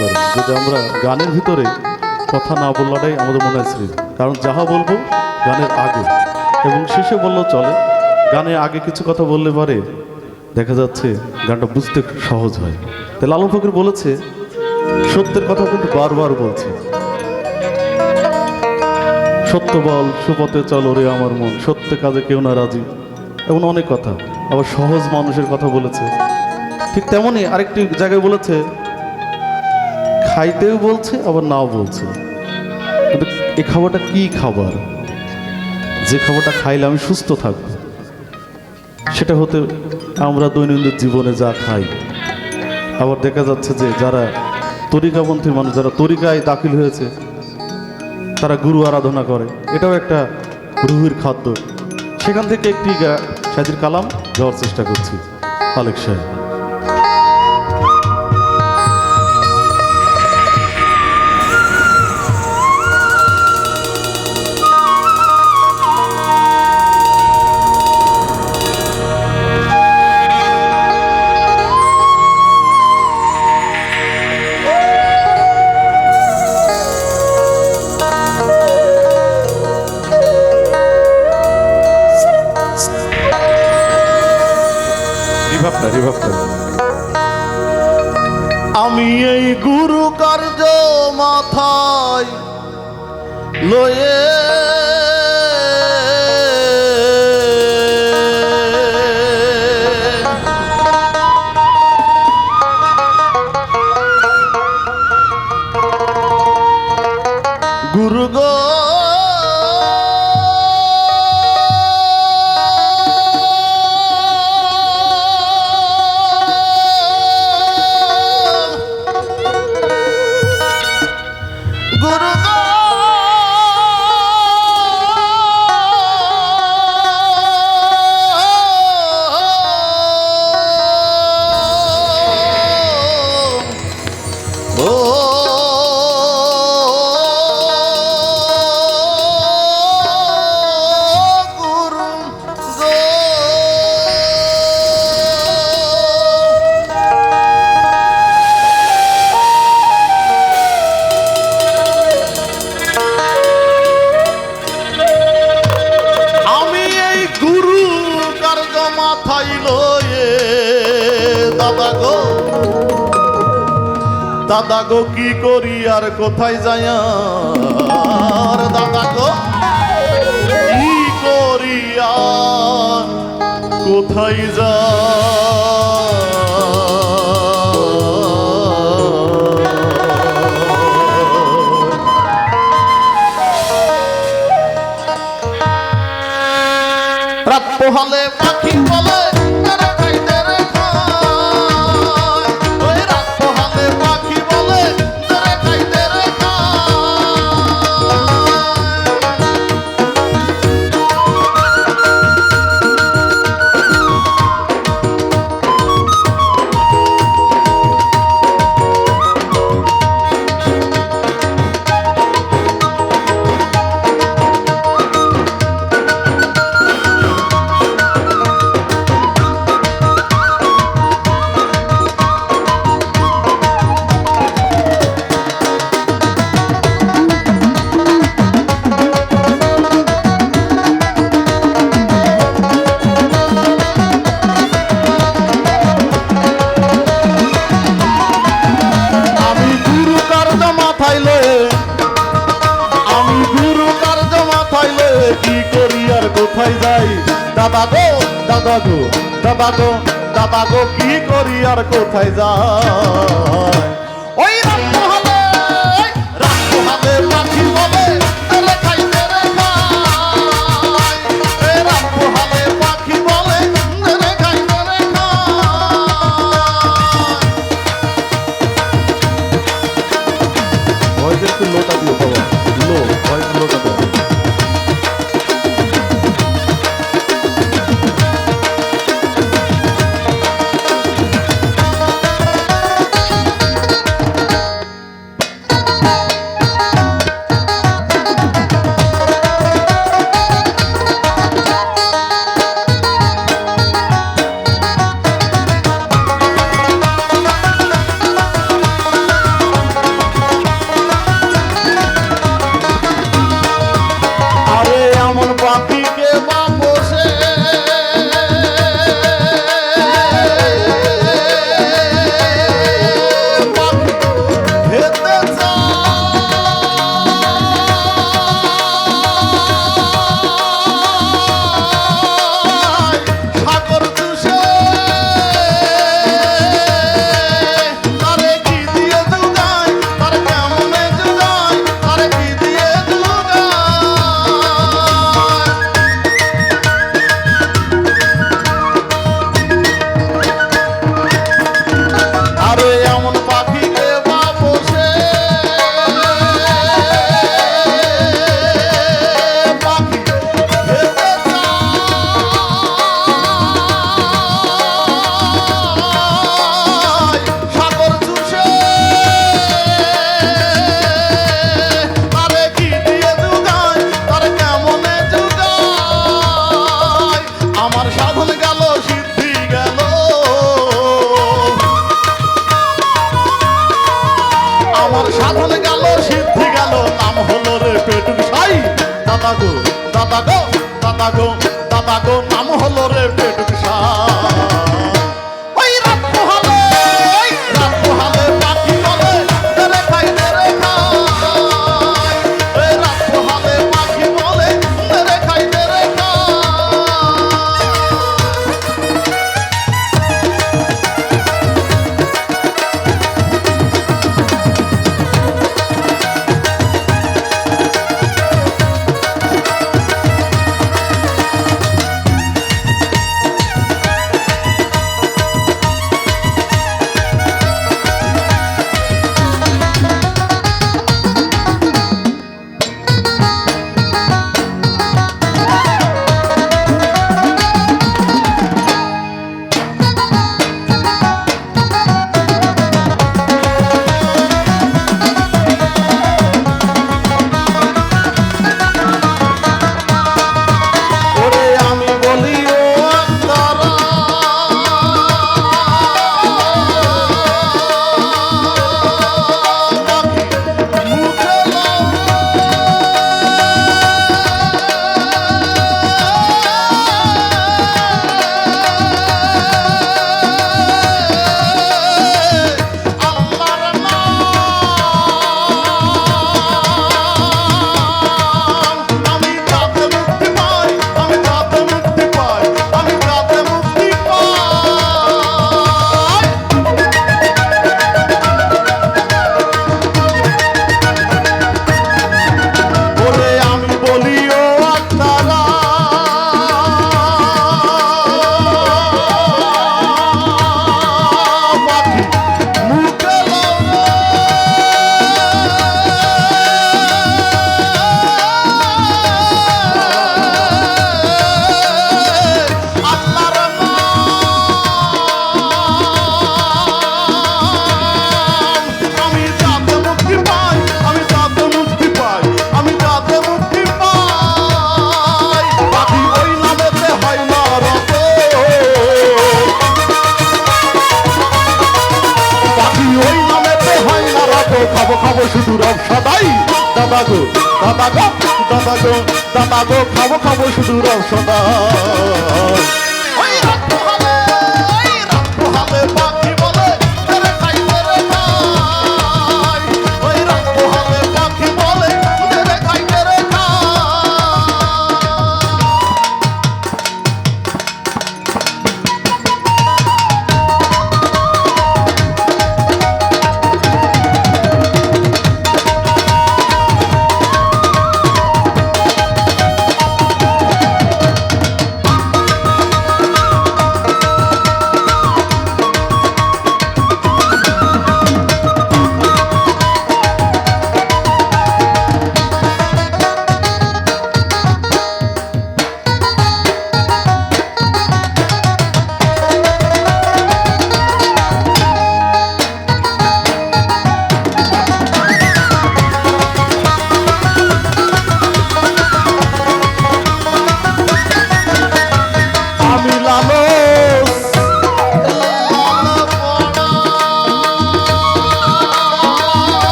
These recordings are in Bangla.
করেন যদি আমরা গানের ভিতরে কথা না বললাটাই আমাদের মনে হয় শ্রেয়। কারণ যাহা বলবো গানের আগে এবং শেষে বললেও চলে, গানে আগে কিছু কথা বললে পরে দেখা যাচ্ছে গানটা বুঝতে সহজ হয়। তাই লালন ফকির বলেছে সত্যের কথা কিন্তু বারবার বলছে, সত্য বল সুপথে চল রে আমার মন, সত্য কাজে কেউ না রাজি, এমন অনেক কথা। আবার সহজ মানুষের কথা বলেছে। ঠিক তেমনই আরেকটি জায়গায় বলেছে খাইতেও বলছে আবার নাও বলছে, কিন্তু এই খাবারটা কি খাবার, যে খাবারটা খাইলে আমি সুস্থ থাকব, সেটা হতে আমরা দৈনন্দিন জীবনে যা খাই। আবার দেখা যাচ্ছে যে যারা তরিকাপন্থী মানুষ, যারা তরিকায় দাখিল হয়েছে, তারা গুরু আরাধনা করে, এটাও একটা রুহির খাদ্য। সেখান থেকে একটি সাজির কালাম যাওয়ার চেষ্টা করছি। আলেক সাহেব আমি এই গুরু কার্য মাথায় লয়ে গুরু গো দাদা গো কি করি আর কোথায় যাই, আর দাদা গো কি করি আর কোথায় যা, রাত পোহালে পাখি বলে কোথায় যাই, দাদা গো দাদা গো দাদা গো দাদা গো কি করি আর কোথায় যাই, ওই রাত পোহালে পাখি বলে তেরে খাই তেরে খাই, এই রাত পোহালে পাখি বলে তেরে খাই তেরে খাই। ভয়েসের একটু লোটা দিও বাবা, লো ভয়েস লোটা দাও। আমার সাধন গেল সিদ্ধি গেল নাম হলো রে পেটুক সাই দাদা গো দাদা গো দাদা গো দাদা গো নাম হলো রে পেটুক সাই ওই রাত পোহালে পাখি বলে তেরে খাই তেরে খাই ওই রাত পোহালে পাখি বলে তেরে খাই তেরে খাই খাবো শুধু রব সদাই দাদা গো দাদা গো দাদা গো দাদা গো খাবো শুধু রব সদাই ওই রাত পোহালে পাখি বলে তেরে খাই তেরে খাই ওই রাত পোহালে পাখি বলে তেরে খাই তেরে খাই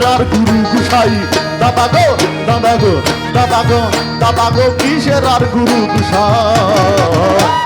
আর গুরু গুসাই দাদা গো দাদা গো দাদা গো দাদা গো কিসের আর গুরু গুসাই